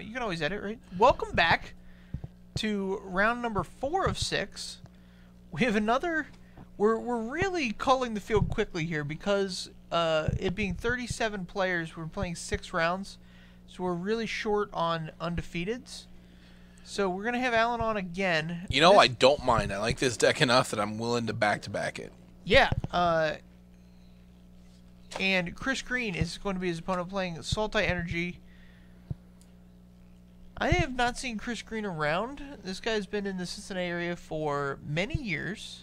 You can always edit, right? Welcome back to round number 4 of 6. We have another... We're really culling the field quickly here because it being 37 players, we're playing 6 rounds. So we're really short on undefeateds. So we're going to have Alan on again. You know, I don't mind. I like this deck enough that I'm willing to back-to-back it. Yeah. And Chris Green is going to be his opponent playing Sultai Energy. I have not seen Chris Green around. This guy's been in the Cincinnati area for many years.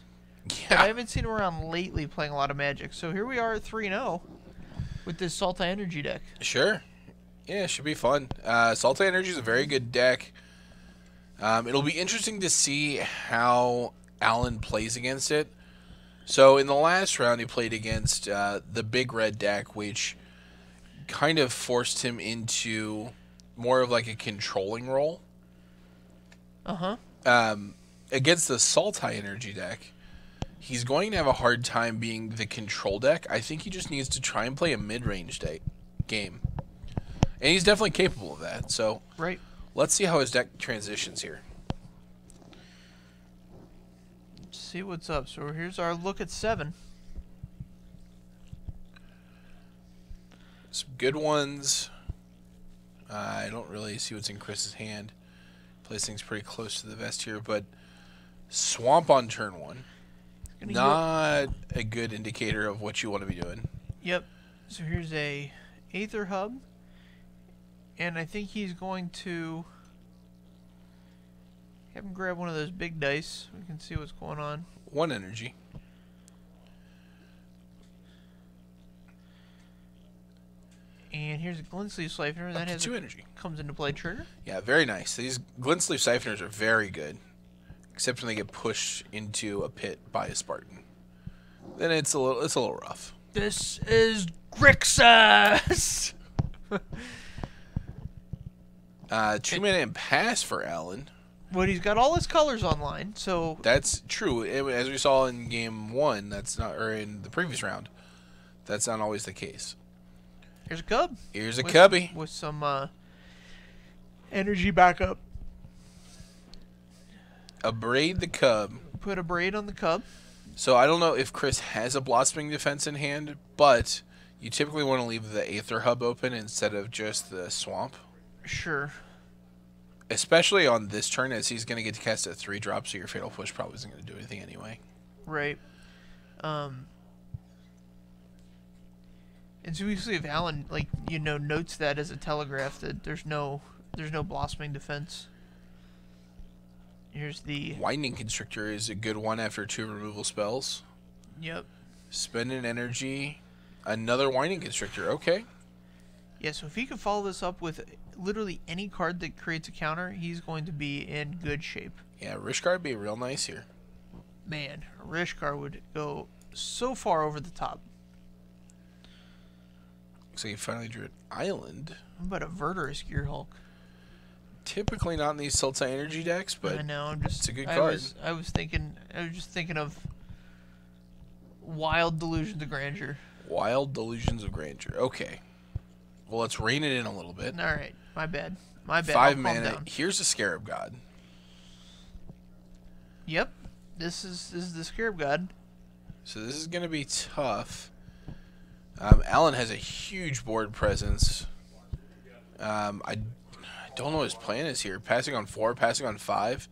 Yeah. But I haven't seen him around lately playing a lot of Magic. So here we are at 3-0 with this Sultai Energy deck. Sure. Yeah, it should be fun. Sultai Energy is a very good deck. It'll be interesting to see how Alan plays against it. So in the last round, he played against the big red deck, which kind of forced him into more of like a controlling role. Uh-huh. Against the Sultai Energy deck, he's going to have a hard time being the control deck. I think he just needs to try and play a mid-range game. And he's definitely capable of that. So right. Let's see how his deck transitions here. Let's see what's up. So here's our look at 7. Some good ones. I don't really see what's in Chris's hand. Plays things pretty close to the vest here, but Swamp on turn 1. Not a good indicator of what you want to be doing. Yep. So here's a Aether Hub. And I think he's going to have him grab one of those big dice. We can see what's going on. 1 energy. And here's a Glintsleeve Siphoner. That has 2 energy. Comes into play trigger. Yeah, very nice. These Glintsleeve Siphoners are very good. Except when they get pushed into a pit by a Spartan. Then it's a little rough. This is Grixis! 2 mana and pass for Alan. But he's got all his colors online, so... That's true. As we saw in game 1, that's not, or in the previous round, that's not always the case. Here's a cub. Here's a cubby. With some energy backup. Abrade the cub. Put a braid on the cub. So I don't know if Chris has a Blossoming Defense in hand, but you typically want to leave the Aether Hub open instead of just the Swamp. Sure. Especially on this turn, as he's going to get to cast a 3-drop, so your Fatal Push probably isn't going to do anything anyway. Right. And so we see if Alan, like, you know, notes that as a telegraph that there's no Blossoming Defense. Here's the... Winding Constrictor is a good one after 2 removal spells. Yep. Spend an energy. Another Winding Constrictor. Okay. Yeah, so if he can follow this up with literally any card that creates a counter, he's going to be in good shape. Yeah, Rishkar would be real nice here. Man, Rishkar would go so far over the top. Looks like he finally drew an island. How about a Verdurous Gearhulk? Typically not in these Sultai Energy decks, but I know, it's a good card. I was just thinking of Wild Delusions of Grandeur. Wild Delusions of Grandeur. Okay. Well, let's rein it in a little bit. All right, my bad. My bad. 5 mana. Here's a Scarab God. Yep, this is the Scarab God. So this is going to be tough. Alan has a huge board presence. I don't know what his plan is here. Passing on 4, passing on 5.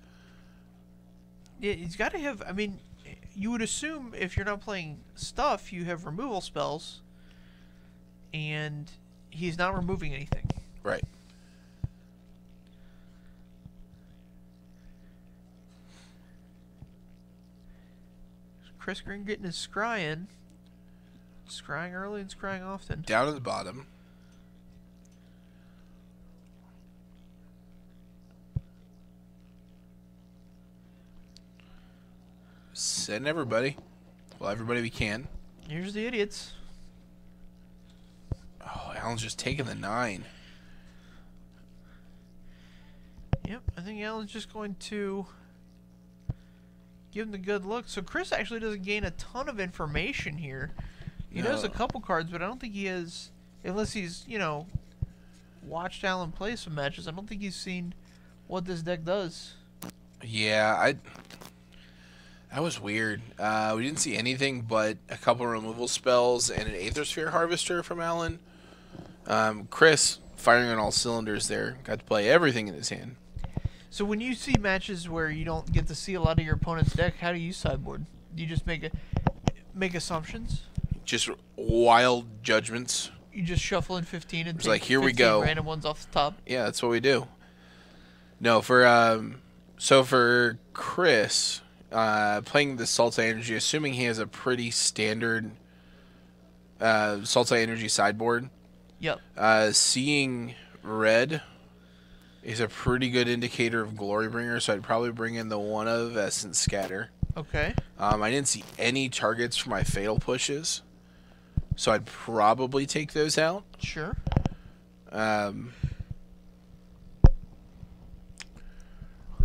Yeah, he's got to have... I mean, you would assume if you're not playing stuff, you have removal spells. And he's not removing anything. Right. Chris Green getting his scry in. Scrying early and scrying often. Down at the bottom. Send everybody. Well, everybody we can. Here's the idiots. Oh, Alan's just taking the 9. Yep, I think Alan's just going to give him the good look. So Chris actually doesn't gain a ton of information here. He knows a couple cards, but I don't think he has, unless he's, you know, watched Alan play some matches. I don't think he's seen what this deck does. Yeah, that was weird. We didn't see anything but a couple removal spells and an Aether Sphere Harvester from Alan. Chris, firing on all cylinders there, got to play everything in his hand. So when you see matches where you don't get to see a lot of your opponent's deck, how do you sideboard? Do you just make assumptions? Just wild judgments. You just shuffle in 15 and It's take like, here we 15 go. random ones off the top? Yeah, that's what we do. No, for Chris, playing the Sultai Energy, assuming he has a pretty standard Sultai Energy sideboard, Yep. seeing red is a pretty good indicator of Glorybringer, so I'd probably bring in the one of Essence Scatter. Okay. I didn't see any targets for my Fatal Pushes, so I'd probably take those out. Sure.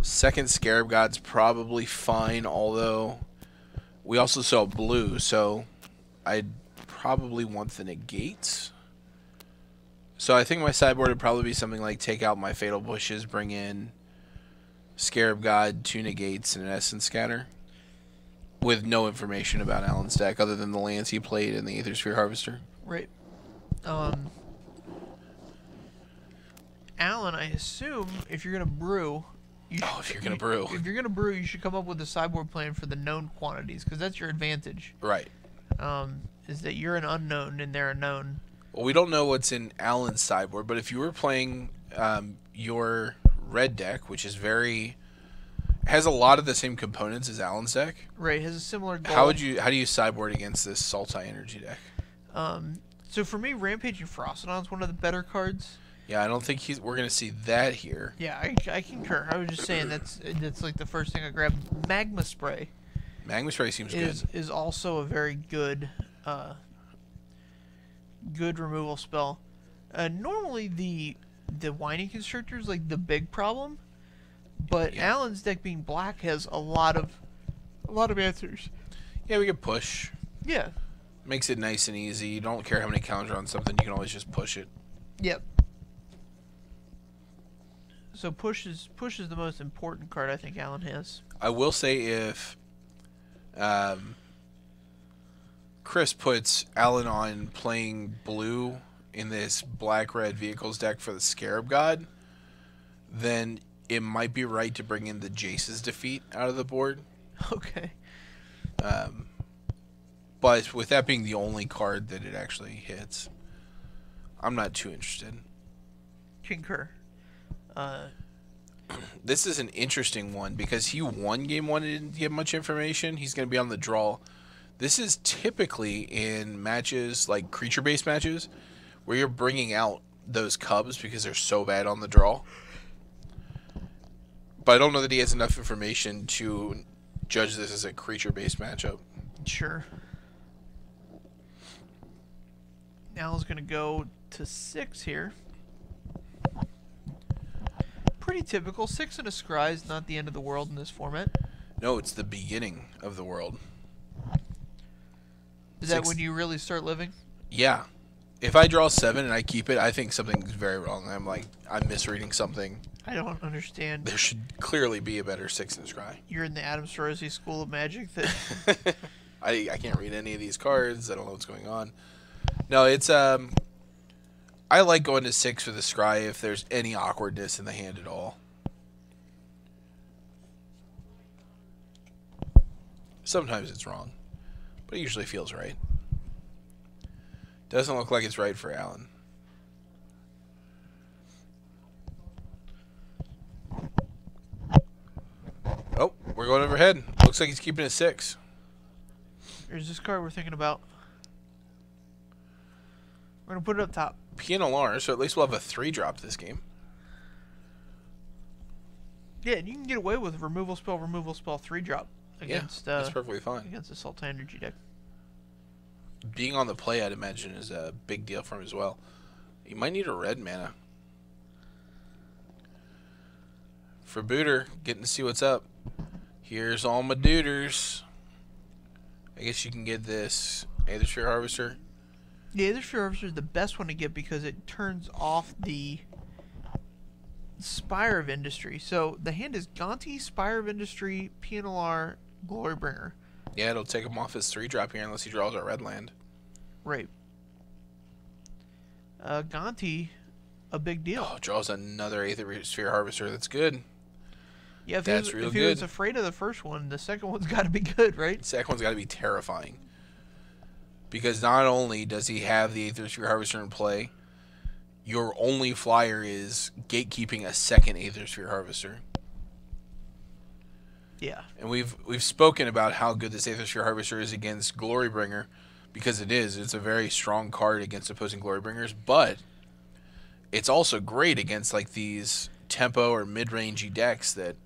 Second Scarab God's probably fine, although we also saw blue, so I'd probably want the negates. So I think my sideboard would probably be something like take out my Fatal Pushes, bring in Scarab God, 2 negates, and an Essence Scatter, with no information about Alan's deck other than the lands he played and the Aether Sphere Harvester. Right. Alan, I assume if you're gonna brew, If you're gonna brew, you should come up with a sideboard plan for the known quantities, because that's your advantage. right? Is that you're an unknown and they're a known. Well, we don't know what's in Alan's sideboard, but if you were playing your red deck, which is has a lot of the same components as Alan's deck, Right, has a similar goal. how do you sideboard against this Sultai Energy deck? So for me, Rampaging Frostodon's one of the better cards. Yeah, I don't think we're gonna see that here. Yeah, I concur. I was just saying that's like the first thing I grabbed. Magma Spray Magma Spray seems good. is also a very good good removal spell. Normally the Whining Constrictor is like the big problem, but Yeah. Alan's deck being black has a lot of answers. Yeah, we could push. Yeah. Makes it nice and easy. You don't care how many counters on something. You can always just push it. Yep. So push is the most important card I think Alan has. I will say if Chris puts Alan on playing blue in this black-red vehicles deck for the Scarab God, then it might be right to bring in the Jace's Defeat out of the board. Okay. But with that being the only card that it actually hits, I'm not too interested. Concur. This is an interesting one because he won game 1 and didn't give much information. He's going to be on the draw. This is typically in matches, like creature-based matches, where you're bringing out those cubs because they're so bad on the draw. But I don't know that he has enough information to judge this as a creature-based matchup. Sure. Alan's going to go to 6 here. Pretty typical. 6 and a scry is not the end of the world in this format. No, it's the beginning of the world. Is that when you really start living? Yeah. If I draw 7 and I keep it, I think something's very wrong. I'm misreading something. I don't understand. There should clearly be a better 6 in Scry. You're in the Adams Rosie School of Magic. That I can't read any of these cards. I don't know what's going on. No, it's I like going to 6 for the Scry if there's any awkwardness in the hand at all. Sometimes it's wrong, but it usually feels right. Doesn't look like it's right for Alan. Oh, we're going overhead. Looks like he's keeping it 6. there's this card we're thinking about. We're gonna put it up top. PNLR, so at least we'll have a 3-drop this game. Yeah, and you can get away with removal spell 3-drop against that's perfectly fine. against the Sultai Energy deck. Being on the play, I'd imagine, is a big deal for him as well. You might need a red mana. For Booter, getting to see what's up. Here's all my duders. I guess you can get this Aether Sphere Harvester. Yeah, the Sphere Harvester is the best one to get because it turns off the Spire of Industry. So the hand is Gonti, Spire of Industry, PNLR, Glorybringer. Yeah, it'll take him off his 3-drop here unless he draws a red land. Right. Gonti, a big deal. Oh, draws another Aether Sphere Harvester. That's good. Yeah, That's real if he good. was afraid of the first one, the second one's got to be good, right? The second one's got to be terrifying. Because not only does he have the Aether Sphere Harvester in play, your only flyer is gatekeeping a second Aether Sphere Harvester. Yeah. And we've spoken about how good this Aether Sphere Harvester is against Glorybringer, because it is. It's a very strong card against opposing Glorybringers, but it's also great against like these tempo or mid-rangey decks that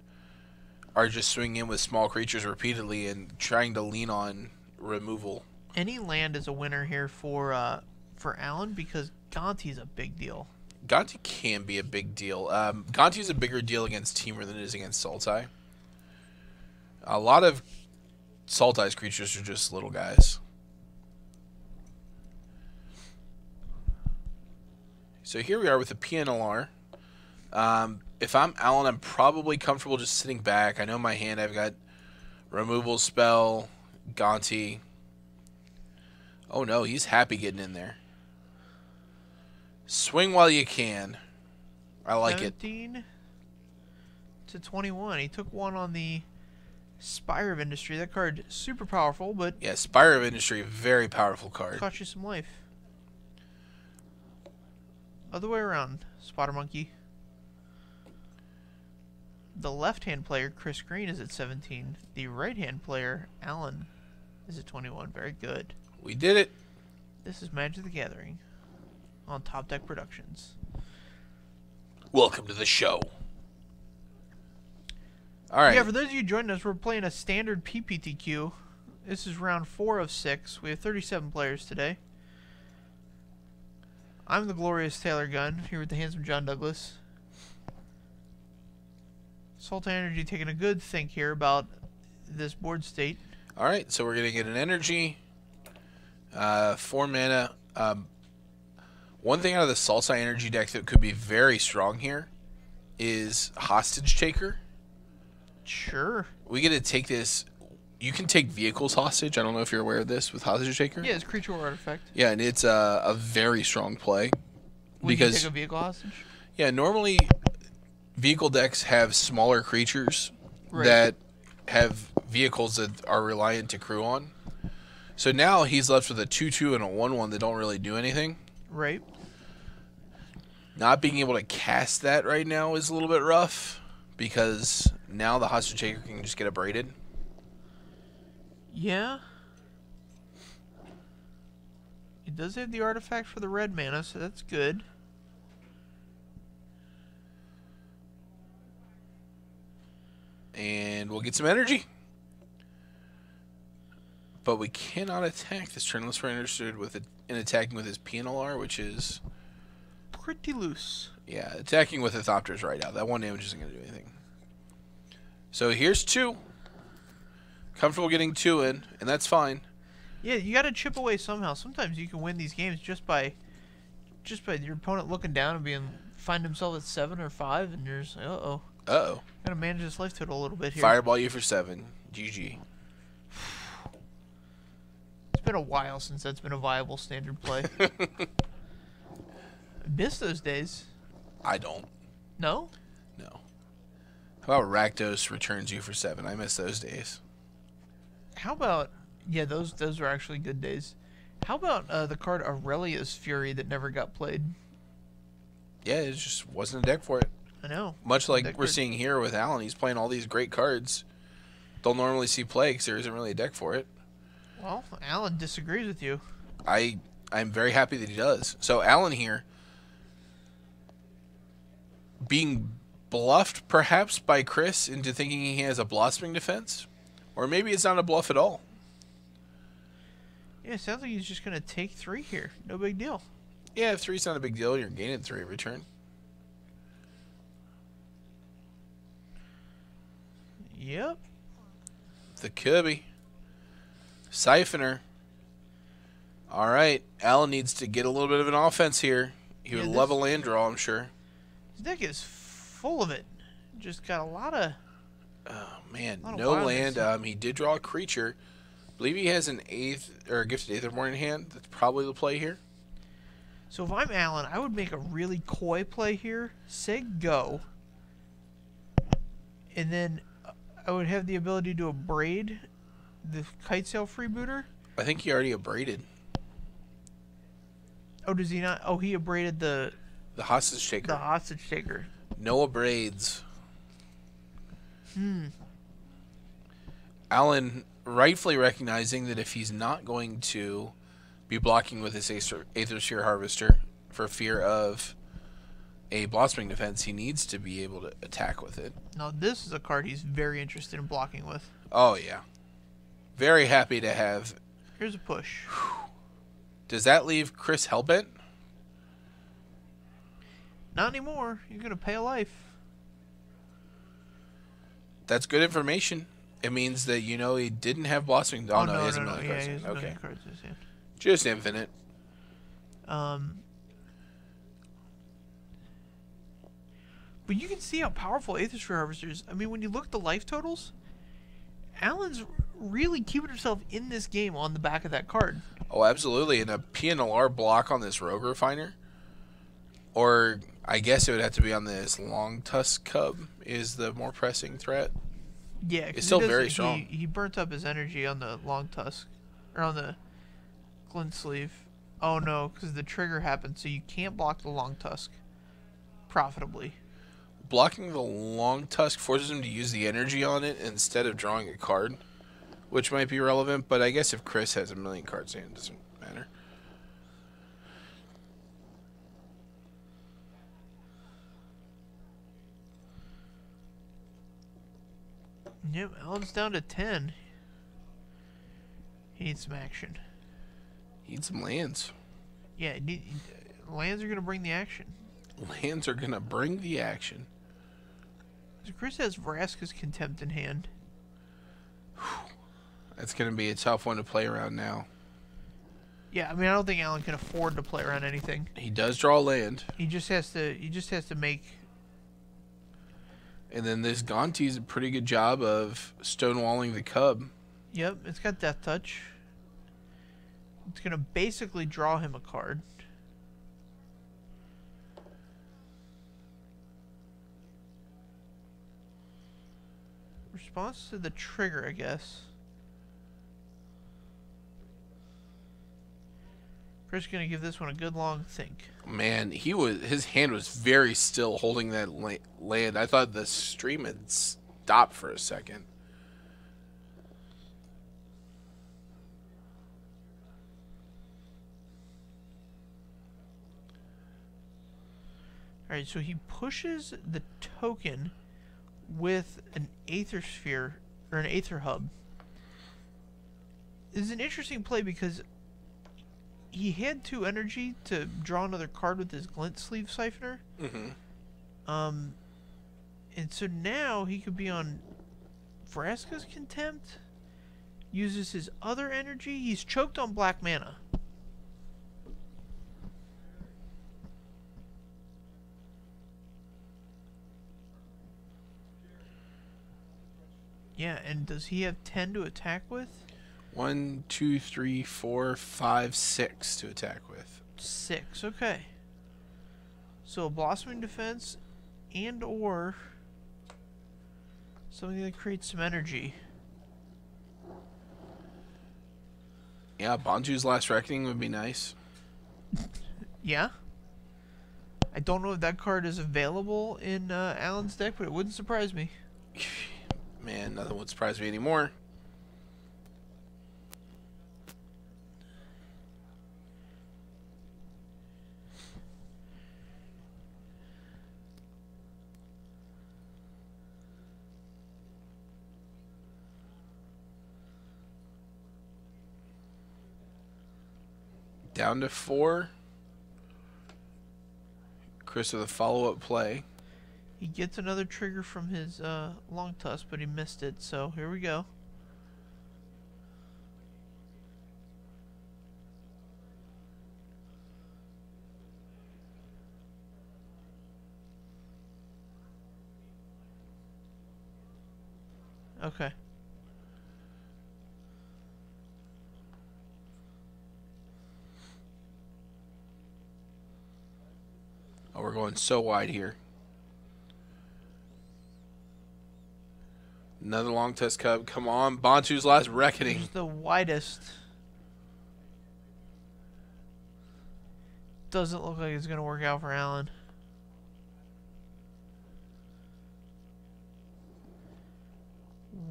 are just swinging in with small creatures repeatedly and trying to lean on removal. Any land is a winner here for Alan because Gonti's a big deal. Gonti can be a big deal. Gonti is a bigger deal against Teamer than it is against Sultai. A lot of Sultai's creatures are just little guys. So here we are with the PNLR. If I'm Alan, I'm probably comfortable just sitting back. I know my hand, I've got Removal Spell, Gonti. Oh no, he's happy getting in there. Swing while you can. I like 17 it. to 21. He took one on the Spire of Industry. That card super powerful, but Yeah, Spire of Industry, very powerful card. cost you some life. Other way around, Spotter Monkey. The left-hand player, Chris Green, is at 17. The right-hand player, Alan, is at 21. Very good. We did it. This is Magic the Gathering on Top Deck Productions. Welcome to the show. All right. Yeah, for those of you joining us, we're playing a standard PPTQ. This is round 4 of 6. We have 37 players today. I'm the glorious Taylor Gunn, here with the handsome John Douglas. Sultai Energy taking a good think here about this board state. All right, so we're going to get an energy, 4 mana. One thing out of the Sultai energy deck that could be very strong here is Hostage Taker. Sure. We get to take this. You can take vehicles hostage. I don't know if you're aware of this with Hostage Taker. Yeah, it's creature or artifact. Yeah, and it's a very strong play. Would you because take a vehicle hostage? yeah, normally vehicle decks have smaller creatures Right. that have vehicles that are reliant to crew on. So now he's left with a 2/2 and a 1/1 that don't really do anything. Right. Not being able to cast that right now is a little bit rough because now the Hostage Taker can just get abraded. Yeah. It does have the artifact for the red mana, so that's good. And we'll get some energy. But we cannot attack this turn unless we're interested in attacking with his PNLR, which is... Pretty loose. yeah, attacking with a Thopter's right out. That 1 damage isn't going to do anything. So here's 2. Comfortable getting 2 in, and that's fine. Yeah, you got to chip away somehow. Sometimes you can win these games just by your opponent looking down and find himself at 7 or 5, and you're just like, uh-oh. Uh-oh. Got to manage this life total a little bit here. Fireball you for 7. GG. It's been a while since that's been a viable standard play. I miss those days. I don't. No? No. How about Rakdos returns you for 7? I miss those days. How about... yeah, those were actually good days. How about the card Aurelia's Fury that never got played? Yeah, it just wasn't a deck for it. I know. Much like Deck we're card. seeing here with Alan, he's playing all these great cards. Don't normally see play because there isn't really a deck for it. Well, Alan disagrees with you. I'm very happy that he does. So Alan here, being bluffed perhaps by Chris into thinking he has a Blossoming Defense, or maybe it's not a bluff at all. Yeah, it sounds like he's just going to take 3 here. No big deal. Yeah, if 3's not a big deal, you're gaining 3 every turn. Yep. The Kirby. Siphoner. All right, Alan needs to get a little bit of an offense here. He would love a land draw, I'm sure. This deck is full of it. Just got a lot of... Oh, man, no land. He did draw a creature. I believe he has an Gifted Aetherborn in hand. That's probably the play here. So if I'm Alan, I would make a really coy play here. Say go. And then I would have the ability to abrade the Kitesail Freebooter. I think he already abraded. Oh, does he not? Oh, he abraded the hostage taker. The hostage taker. No abrades. Alan rightfully recognizing that if he's not going to be blocking with his Aethersphere Harvester for fear of a Blossoming Defense, he needs to be able to attack with it. Now, this is a card he's very interested in blocking with. Oh, yeah. Very happy to have. Here's a push. Does that leave Chris hellbent? Not anymore. You're going to pay a life. That's good information. It means that you know he didn't have Blossoming. Oh, no, he has a million cards. Yeah, he has a million okay. cards in his hand. Just infinite. But you can see how powerful Aethersphere Harvester is. I mean, when you look at the life totals, Alan's really keeping himself in this game on the back of that card. Oh, absolutely. And a PNLR block on this Rogue Refiner, or I guess it would have to be on this Long Tusk Cub, is the more pressing threat. Yeah, it's still very strong. He burnt up his energy on the Long Tusk, or on the Glint Sleeve. Oh no, because the trigger happened, so you can't block the Long Tusk profitably. Blocking the Long Tusk forces him to use the energy on it instead of drawing a card, which might be relevant, but I guess if Chris has a million cards in, it doesn't matter. Yep, Alan's down to 10. He needs some action. He needs some lands. Yeah, lands are going to bring the action. Lands are going to bring the action. So Chris has Vraska's Contempt in hand. That's going to be a tough one to play around now. Yeah, I mean, I don't think Alan can afford to play around anything. He does draw land. He just has to make. And then this Gonti's a pretty good job of stonewalling the Cub. Yep, it's got Death Touch. It's going to basically draw him a card. Response to the trigger, I guess. Chris is going to give this one a good long think. Man, his hand was very still holding that land. I thought the stream had stopped for a second. Alright, so he pushes the token with an Aether Sphere, or an Aether Hub. This is an interesting play because he had 2 energy to draw another card with his Glint Sleeve Siphoner. And so now he could be on Vraska's Contempt, uses his other energy. He's choked on black mana. Yeah, and does he have 10 to attack with? 1, 2, 3, 4, 5, 6 to attack with. 6, okay. So a Blossoming Defense and or something that creates some energy. Yeah, Banju's Last Reckoning would be nice. Yeah. I don't know if that card is available in Alan's deck, but it wouldn't surprise me. Man, nothing would surprise me anymore. Down to 4. Chris with a follow-up play. He gets another trigger from his Long Tusk, but he missed it, so here we go. Okay. Oh, we're going so wide here. Another long test cub. Come on. Bantu's last reckoning. It's the widest. Doesn't look like it's going to work out for Alan.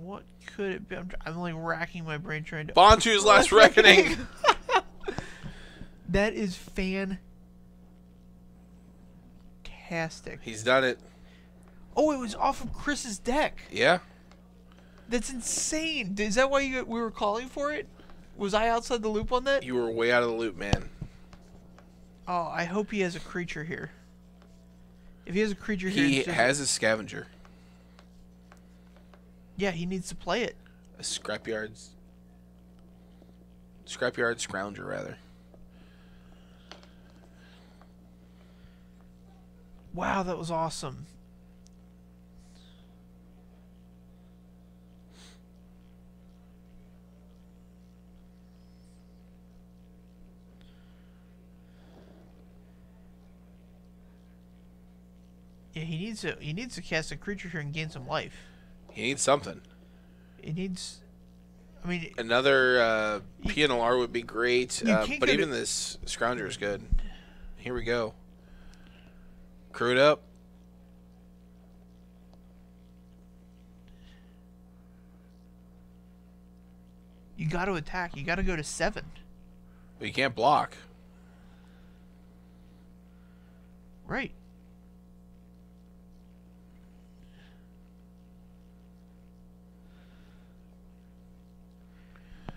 What could it be? I'm like racking my brain trying to... Bantu's last reckoning. That is fantastic. He's done it. Oh, it was off of Chris's deck. Yeah. That's insane. Is that why we were calling for it? Was I outside the loop on that? You were way out of the loop, man. Oh, I hope he has a creature here. If he has a creature here... He has a scavenger. Yeah, he needs to play it. A scrapyard scrounger, rather. Wow, that was awesome. Yeah, he needs to cast a creature here and gain some life. He needs something. He needs... I mean... Another PNLR would be great, but even this scrounger is good. Here we go. Crew it up. You got to attack. You got to go to 7. But you can't block. Right.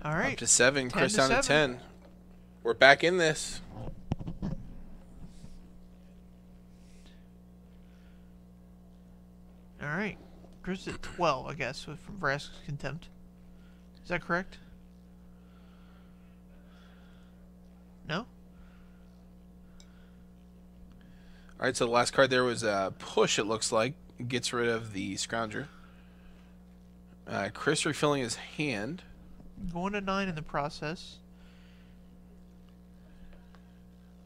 All right. Up to 7. Chris down to 7. 10. We're back in this. All right. Chris at 12, I guess, from Vraska's Contempt. Is that correct? No? All right, so the last card there was Push, it looks like. Gets rid of the Scrounger. Chris refilling his hand. Going to 9 in the process.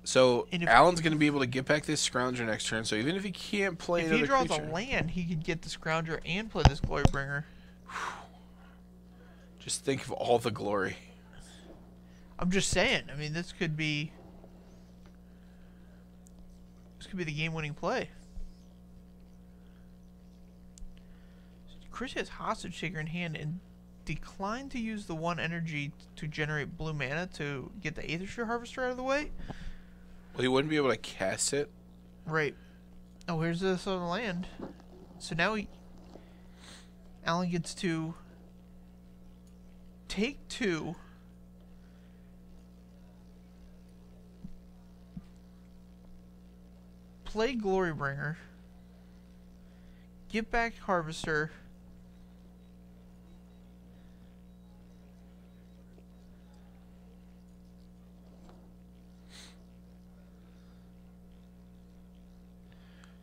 So Alan's going to be able to get back this Scrounger next turn, so even if he can't play another creature... If he draws a land, he could get the Scrounger and play this Glorybringer. Just think of all the glory. I'm just saying. I mean, this could be the game-winning play. Chris has Hostage Shaker in hand and declined to use the 1 energy to generate blue mana to get the Aethersphere Harvester out of the way. Well, he wouldn't be able to cast it. Right. Oh, here's this other land. So now Alan gets to take 2. Play Glorybringer. Get back Harvester.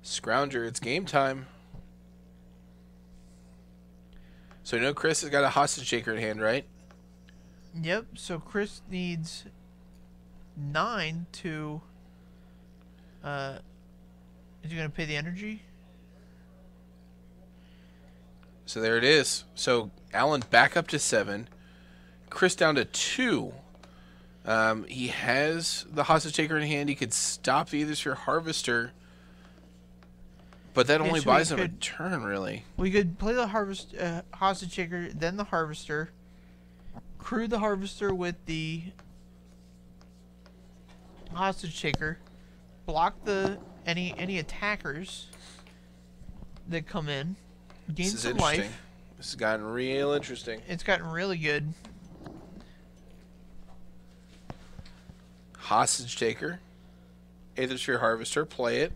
Scrounger, it's game time. So, Chris has got a Hostage Shaker in hand, right? Yep, so Chris needs 9 to... is he going to pay the energy? So there it is. So Alan back up to 7. Chris down to 2. He has the Hostage Taker in hand. He could stop the Aethersphere Harvester. But that only buys him a turn, really. We could play the Hostage Taker, then the Harvester. Crew the Harvester with the Hostage Taker. Block any attackers that come in. Gain some life. This has gotten real interesting. It's gotten really good. Hostage Taker. Aethersphere Harvester. Play it.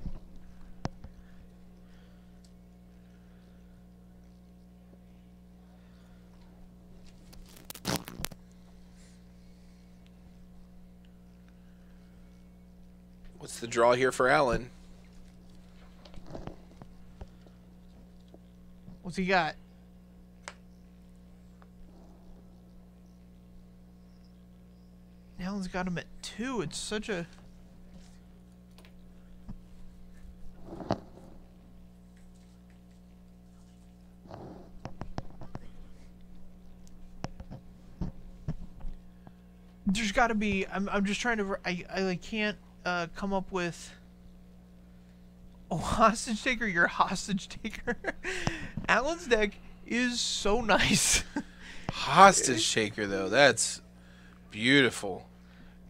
What's the draw here for Alan? What's he got? Alan's got him at 2. It's such a... There's got to be... I'm just trying to... I like, can't come up with... Oh, hostage taker, you're a hostage taker. Alan's deck is so nice. Hostage taker, though. That's beautiful.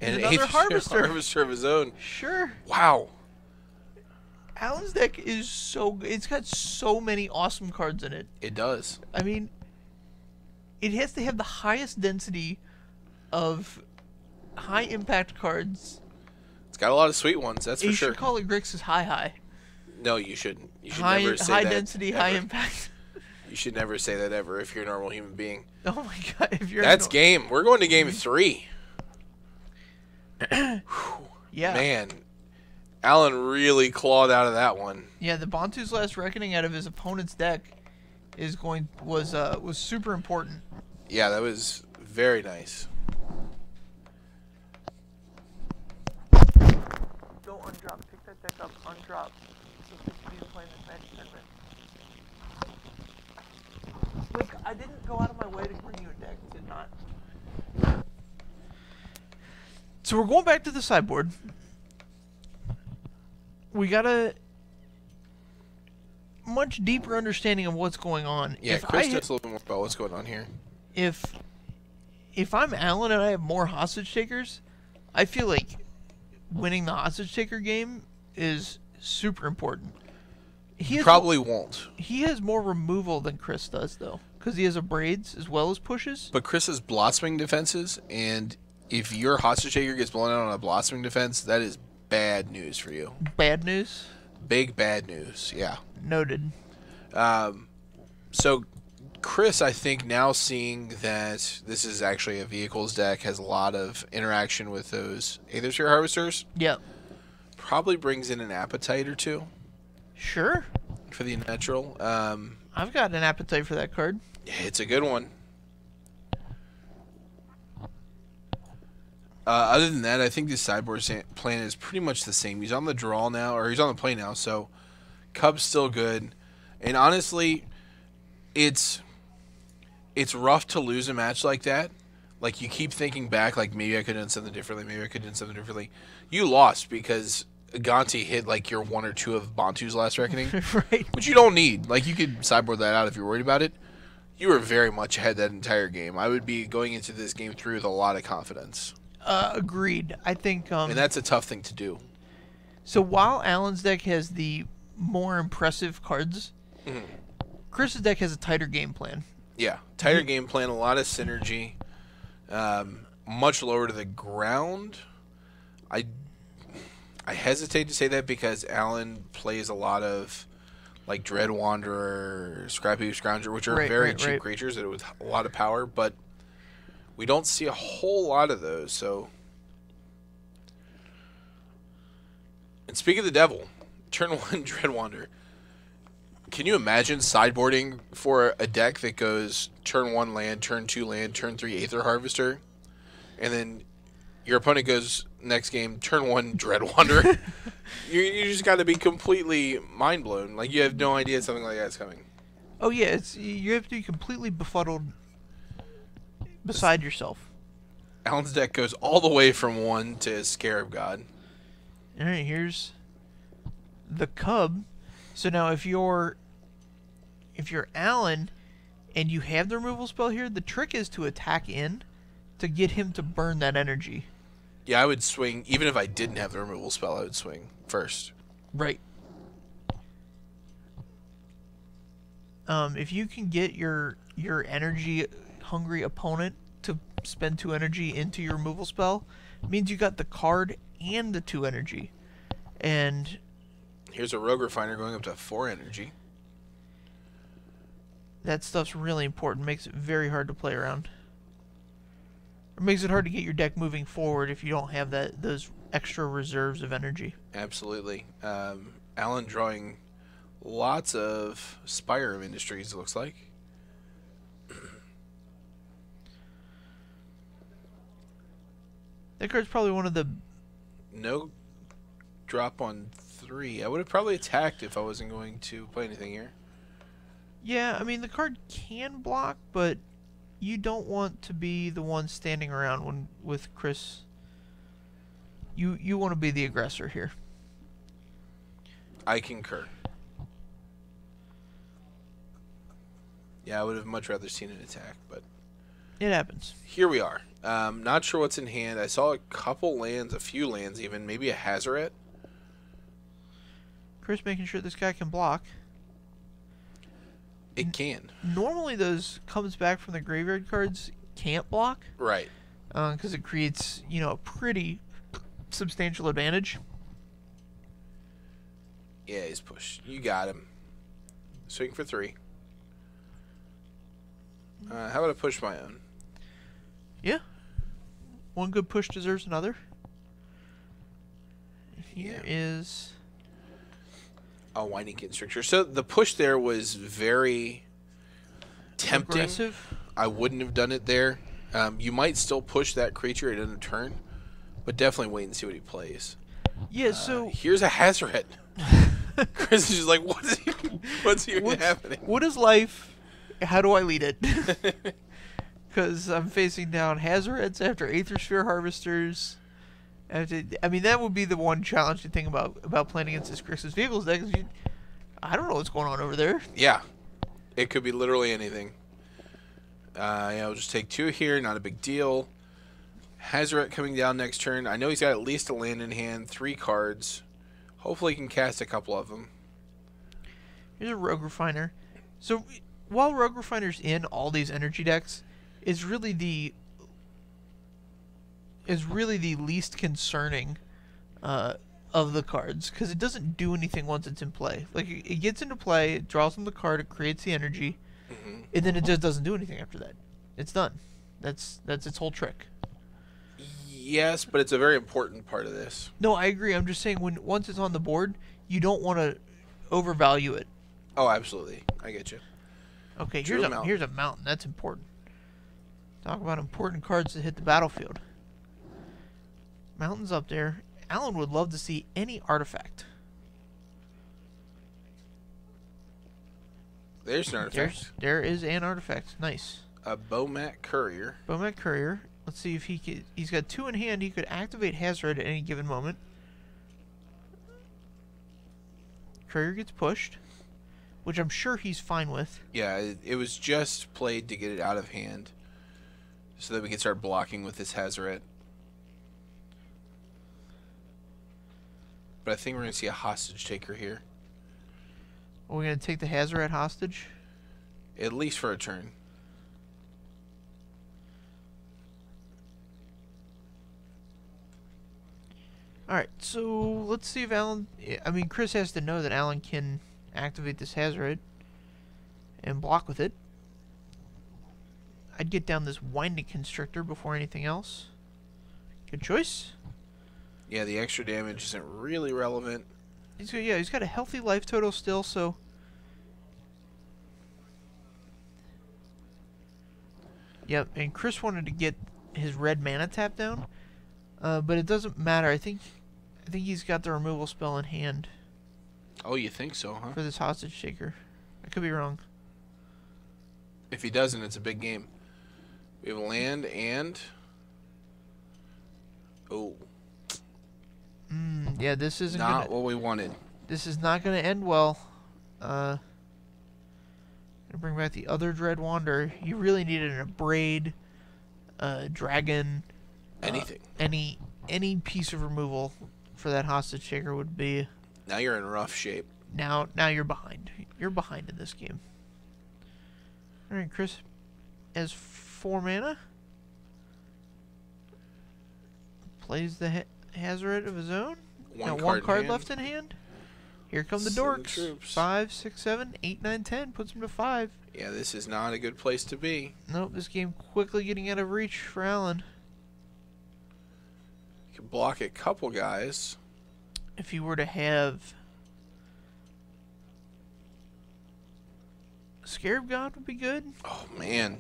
And another harvester. Harvester of his own. Sure. Wow. Alan's deck is so good. It's got so many awesome cards in it. It does. I mean, it has to have the highest density of high impact cards. It's got a lot of sweet ones, that's for sure. You should call it Grixis high. No, you shouldn't. You should high, never say high that. High density, ever. high impact. You should never say that ever if you're a normal human being. Oh my god, if you're... That's game. We're going to game 3. Yeah. Man, Alan really clawed out of that one. Yeah, the Bantu's Last Reckoning out of his opponent's deck was super important. Yeah, that was very nice. Go undrop. Pick that deck up. Undrop. So continue to play in this magic tournament. Like, I didn't go out of my way to bring you a deck. Did not. So we're going back to the sideboard. We got a much deeper understanding of what's going on. Yeah, Chris knows a little bit more about what's going on here. If I'm Alan and I have more hostage takers, I feel like winning the hostage taker game is super important. He probably won't. He has more removal than Chris does, though, because he has a braids as well as pushes. But Chris has blossoming defenses, and if your hostage taker gets blown out on a blossoming defense, that is bad news for you. Bad news? Big bad news, yeah. Noted. So Chris, I think, now seeing that this is actually a vehicles deck, has a lot of interaction with those Aethersphere Harvesters. Yep. Probably brings in an appetite or two. Sure. For the natural. I've got an appetite for that card. It's a good one. Other than that, I think this sideboard plan is pretty much the same. He's on the draw now, or he's on the play now, so Cub's still good. And honestly, it's rough to lose a match like that. Like, you keep thinking back, like, maybe I could have done something differently, maybe I could have done something differently. You lost because Gonti hit, like, your 1 or 2 of Bantu's Last Reckoning. Right. Which you don't need. Like, you could sideboard that out if you're worried about it. You were very much ahead that entire game. I would be going into this game 3 with a lot of confidence. Agreed. I think... and that's a tough thing to do. So while Alan's deck has the more impressive cards, Chris's deck has a tighter game plan. Yeah, tighter game plan, a lot of synergy, much lower to the ground. I hesitate to say that because Alan plays a lot of like Dread Wanderer, Scrappy Scrounger, which are very cheap creatures that with a lot of power, but we don't see a whole lot of those. So, and speaking of the devil, turn 1 Dread Wanderer. Can you imagine sideboarding for a deck that goes turn 1 land, turn 2 land, turn 3 Aether Harvester, and then your opponent goes next game turn 1 Dread Wanderer? you just got to be completely mind blown. Like, you have no idea something like that's coming. Oh yeah, you have to be completely befuddled, beside yourself. Alan's deck goes all the way from 1 to Scarab God. All right, here's the Cub. So now if you're Alan and you have the removal spell here, the trick is to attack in to get him to burn that energy. Yeah, I would swing. Even if I didn't have the removal spell, I would swing first. Right. If you can get your energy-hungry opponent to spend 2 energy into your removal spell, it means you got the card and the 2 energy. And here's a Rogue Refiner going up to 4 energy. That stuff's really important. Makes it very hard to play around. It makes it hard to get your deck moving forward if you don't have those extra reserves of energy. Absolutely. Alan drawing lots of Spire of Industries, it looks like. That card's probably one of the... No drop on 3. I would have probably attacked if I wasn't going to play anything here. Yeah, I mean, the card can block, but you don't want to be the one standing around with Chris. You want to be the aggressor here. I concur. Yeah, I would have much rather seen an attack, but... It happens. Here we are. Not sure what's in hand. I saw a couple lands, a few lands even, maybe a Hazoret. Chris making sure this guy can block. It can. Normally those comes back from the graveyard cards can't block. Right. Because it creates, a pretty substantial advantage. Yeah, he's pushed. You got him. Swing for 3. How about I push my own? Yeah. One good push deserves another. Here is a Winding Constrictor. So the push there was very tempting. aggressive. I wouldn't have done it there. You might still push that creature at end of turn, but definitely wait and see what he plays. Yeah, so... Here's a Hazoret. Chris is just like, what's even happening? What is life? How do I lead it? Because I'm facing down Hazarets after Aethersphere Harvesters. I mean, that would be the one challenging thing about playing against this Grixis Vehicles deck. Is I don't know what's going on over there. Yeah. It could be literally anything. Yeah, I'll just take 2 here. Not a big deal. Hazoret coming down next turn. I know he's got at least a land in hand. 3 cards. Hopefully he can cast a couple of them. Here's a Rogue Refiner. So, while Rogue Refiner's in all these energy decks, is really the least concerning of the cards, because it doesn't do anything once it's in play. Like, it gets into play, it draws from the card, it creates the energy, and then it just doesn't do anything after that. It's done. That's its whole trick. Yes, but it's a very important part of this. No, I agree. I'm just saying, once it's on the board, you don't want to overvalue it. Oh, absolutely. I get you. Okay, here's a mountain. That's important. Talk about important cards that hit the battlefield. Mountain's up there. Alan would love to see any artifact. There's an artifact. There is an artifact. Nice. A Bomat Courier. Bomat Courier. Let's see if he's got 2 in hand. He could activate Hazoret at any given moment. Courier gets pushed, which I'm sure he's fine with. Yeah, it was just played to get it out of hand so that we can start blocking with this Hazoret. But I think we're going to see a hostage taker here. Are we going to take the Hazoret hostage? At least for a turn. Alright, so let's see if Alan... I mean, Chris has to know that Alan can activate this Hazoret and block with it. I'd get down this Winding Constrictor before anything else. Good choice. Yeah, the extra damage isn't really relevant. He's got a healthy life total still, so... Yep, and Chris wanted to get his red mana tap down, but it doesn't matter. I think he's got the removal spell in hand. Oh, you think so, huh? For this hostage taker. I could be wrong. If he doesn't, it's a big game. We have land and... Oh. Yeah, this isn't not what we wanted. This is not going to end well. Gonna bring back the other Dread Wanderer. You really needed an Abrade, Dragon, anything. Any piece of removal for that hostage taker would be. Now you're in rough shape. Now you're behind. You're behind in this game. All right, Chris has 4 mana. Plays the Hazoret of his own. One card left in hand. Here come the dorks. Troops. 5, 6, 7, 8, 9, 10. Puts him to 5. Yeah, this is not a good place to be. Nope, this game quickly getting out of reach for Alan. You can block a couple guys. If he were to have... Scarab God would be good. Oh, man.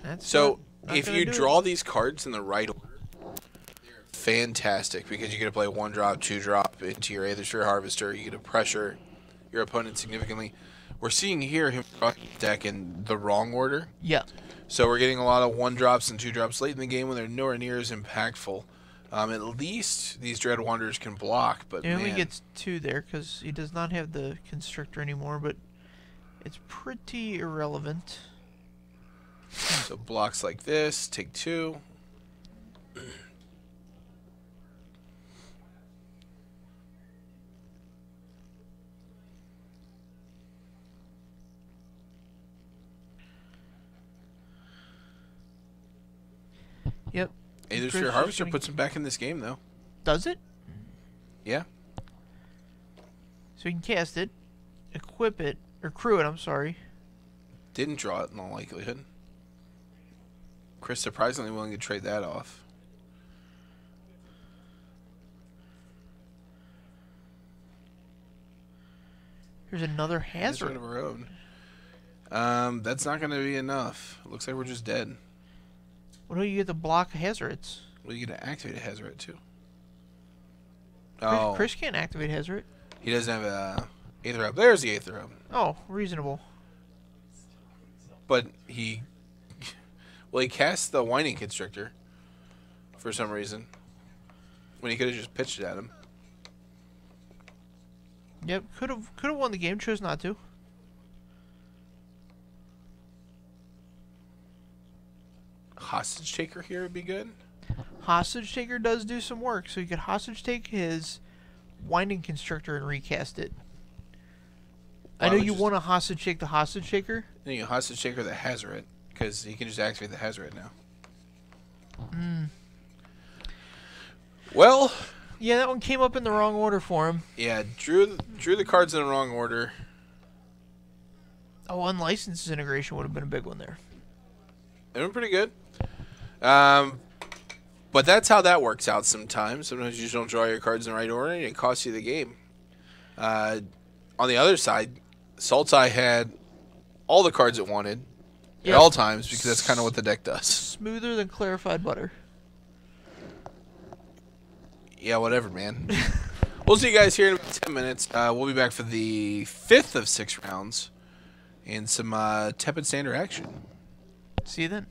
That's so, not if gonna you do draw it. these cards in the right order, fantastic because you get to play 1-drop, 2-drop into your Aethersphere Harvester. You get to pressure your opponent significantly. We're seeing here him deck in the wrong order. Yeah. So we're getting a lot of 1-drops and 2-drops late in the game when they're nowhere near as impactful. At least these Dread Wanderers can block, but he only gets 2 there because he does not have the Constrictor anymore, but it's pretty irrelevant. So blocks like this, take 2. Yep. Aethersphere Harvester puts him back in this game, though. Does it? Yeah. So you can cast it, equip it, or crew it, I'm sorry. Didn't draw it in all likelihood. Chris surprisingly willing to trade that off. Here's another hazard. Of our own. That's not going to be enough. It looks like we're just dead. What do you get to block hazards? Well, you get to activate a hazard too. Chris can't activate hazard. He doesn't have a Aether Hub. There's the Aether Hub. Oh, reasonable. But he cast the Whining Constrictor for some reason when he could have just pitched it at him. Yep, could have won the game. Chose not to. Hostage Taker here would be good. Hostage Taker does do some work, so you could hostage take his Winding Constrictor and recast it. I know you want to hostage take the Hostage Taker. Then you Hostage Taker the Hazoret, because he can just activate the Hazoret now. Well, yeah, that one came up in the wrong order for him. Yeah, drew the cards in the wrong order. Oh, Unlicensed Integration would have been a big one there. They were pretty good. But that's how that works out sometimes. Sometimes you just don't draw your cards in the right order, and it costs you the game. On the other side, Sultai had all the cards it wanted at all times because that's kind of what the deck does. Smoother than clarified butter. Yeah, whatever, man. We'll see you guys here in about 10 minutes. We'll be back for the 5th of 6 rounds and some tepid standard action. See you then.